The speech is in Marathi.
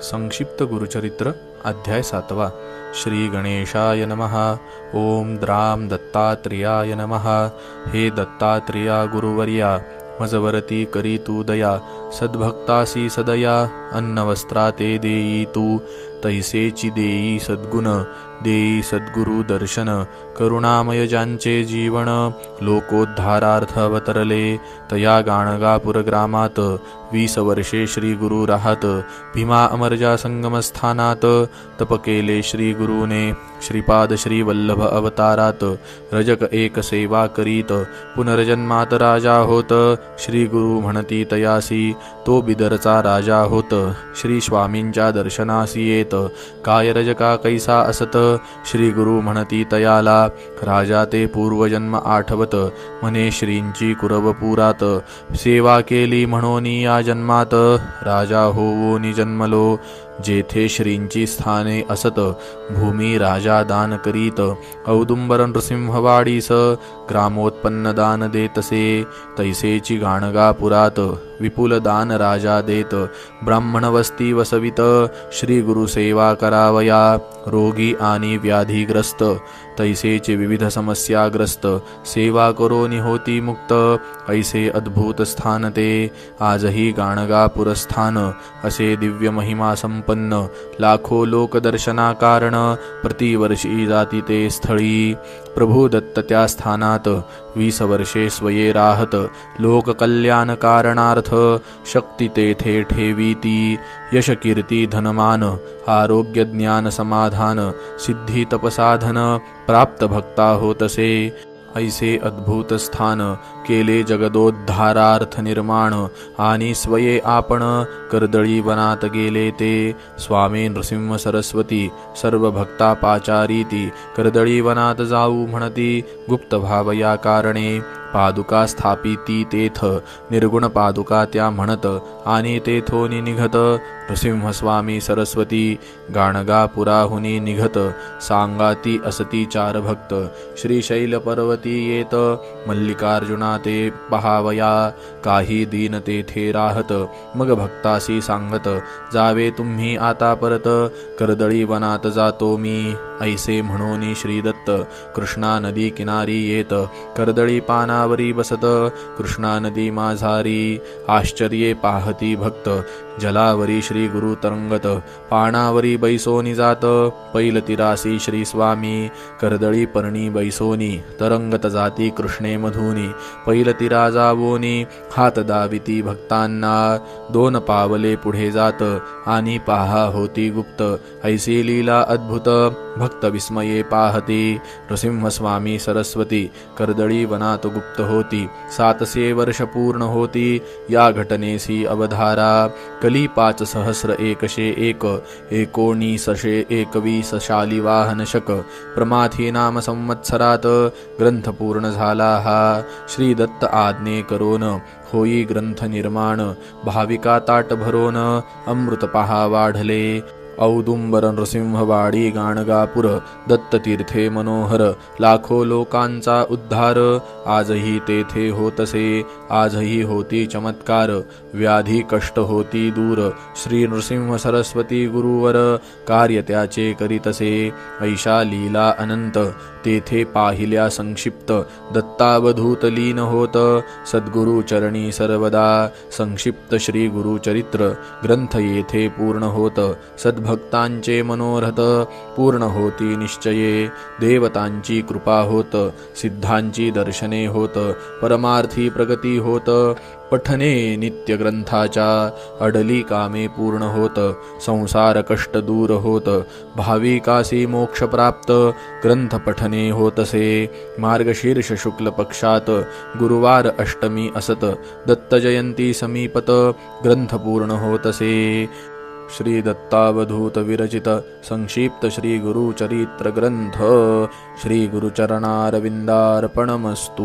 संक्षिप्त गुरुचरित्र अध्याय 7 श्री गणेशाय नमः। ओम द्राम दत्तात्रेयाय नमः। हे दत्तात्रेया गुरुवर्या, मजवरती करी तू दया, सद्भक्तासी सदया, अन्नवस्त्रा ते देई तू, तैसेची देई सद्गुण, देई सद्गुरु दर्शन, करुणामय ज्यांचे जीवन, लोकोद्धारार्थ अवतरले, तया गाणगापूर ग्रामात 20 वर्षे श्री गुरु राहत, भीमा अमरजा संगमस्थानात, तप केले श्री गुरुने, श्रीपाद श्री वल्लभ अवतारात, रजक एक सेवा करीत, पुनर्जन्मात राजा होत, श्री गुरु म्हणती तयासी, तो बिदरचा राजा होत, श्री स्वामींच्या दर्शनासी येत, काय रजका कैसा असत, श्री गुरु म्हणती तयाला, राजा ते पूर्वजन्म आठवत, म्हणे श्रींची कुरवपुरात, सेवा केली म्हणून या जन्मात, राजा होवोनी जन्मलो, जेथे श्रींची स्थाने असत, भूमी राजा दान करीत, औदुंबर नृसिंहवाडीस, ग्रामोत्पन्न दान देतसे, तैसेची गाणगापुरात, विपुल दान राजा देत, ब्राह्मण वस्ती वसवित, श्री गुरु सेवा करावया, रोगी आणि व्याधीग्रस्त, तैसेचे विविध समस्याग्रस्त, सेवा करोनी होती मुक्त, ऐसे अद्भुत स्थान ते, आजही गाणगापूर स्थान, असे दिव्य महिमा संपन्न, लाखो लोक दर्शना कारण, प्रतिवर्षी जाती ते स्थळी, प्रभू दत्त त्या स्थानात 20 वर्षे स्वये राहत, लोक कल्याण कारणार्थ, शक्ती तेथे ठेवीती, यश कीर्ती धनमान, आरोग्य ज्ञान समाधान, सिद्धी तपसाधन, प्राप्त भक्ता होतसे, ऐसे अद्भुत स्थान, केले जगदोद्धारार्थ निर्माण, आणि स्वये आपण कर्दळी वनात गेले ते, स्वामी नृसिंह सरस्वती सर्व भक्ता पाचारीती, कर्दळी वनात जाऊ म्हणती, गुप्त भाव या कारणे, पादुका स्थापिती तेथ, निर्गुण पादुका त्या म्हणत, आणि तेथोनी निघत, नृसिंह स्वामी सरस्वती, गाणगापुराहुनी निघत, सांगाती असती 4 भक्त, श्रीशैल पर्वती येत, मल्लिकार्जुना ते पहावया, काही दीन तेथे राहत, मग भक्तासी सांगत, जावे तुम्ही आता परत, कर्दळी वनात जातो मी, ऐसे म्हणून श्रीदत्त कृष्णा नदी किनारी येत, कर्दळी पानावरी बसत, कृष्णा नदी माझारी, आश्चर्ये पाहती भक्त, जलावरी श्री गुरु तरंगत, पानावरी बैसोनी जात, पैल तिरासी श्री स्वामी, कर्दळी पर्णी बैसोनी, तरंगत जाती कृष्णे मधुनी, पैल तिरा जावोनी, हात दाविती भक्तांना, 2 पावले पुढे जात, आणि पाहा होती गुप्त, ऐसी लीला अद्भुत, भक्त विस्मये पाहती, नृसिंह स्वामी सरस्वती, कर्दळी वनात गुप्त होती, 700 वर्ष पूर्ण होती, या घटनेसी अवधारा, कली 5 सहस्र 101, 1921 शालिवाहन शक, प्रमाथी नाम संवत्सरात, ग्रंथ पूर्ण झाला हा, श्री दत्त आज्ञे करोन, होई ग्रंथ निर्माण, भाविका ताट भरोन, अमृत पहा वाढले, औदुंबर नृसिंहवाडी गाणगापूर, दत्ततीर्थे मनोहर, लाखो लोकांचा उद्धार, आजही तेथे होतसे, आजही होती चमत्कार, व्याधी कष्ट होती दूर, श्री नृसिंह सरस्वती गुरुवर, कार्य त्याचे करीतसे, ऐशा लीला अनंत, तेथे पाहिल्या संक्षिप्त, दत्तावधूत लीन होत, सद्गुरु चरणी सर्वदा, संक्षिप्त श्री गुरुचरित्र, ग्रंथ येथे पूर्ण होत, सद्भक्तांचे मनोरथ पूर्ण होती निश्चये, देवतांची कृपा होत, सिद्धांची दर्शने होत, परमार्थी प्रगती होत, पठने नित्य ग्रंथाच्या, अडली कामे पूर्ण होत, संसार कष्ट दूर होत, भाविकासी मोक्ष प्राप्त, ग्रंथ पठने होतसे, मार्गशीर्ष शुक्ल पक्षात, गुरुवार अष्टमी असत, दत्त जयंती समीपत, ग्रंथ पूर्ण होतसे, श्री दत्तावधूत विरचित संक्षिप्त श्री गुरुचरित्र ग्रंथ, श्री गुरुचरणारविंदार्पणमस्तु।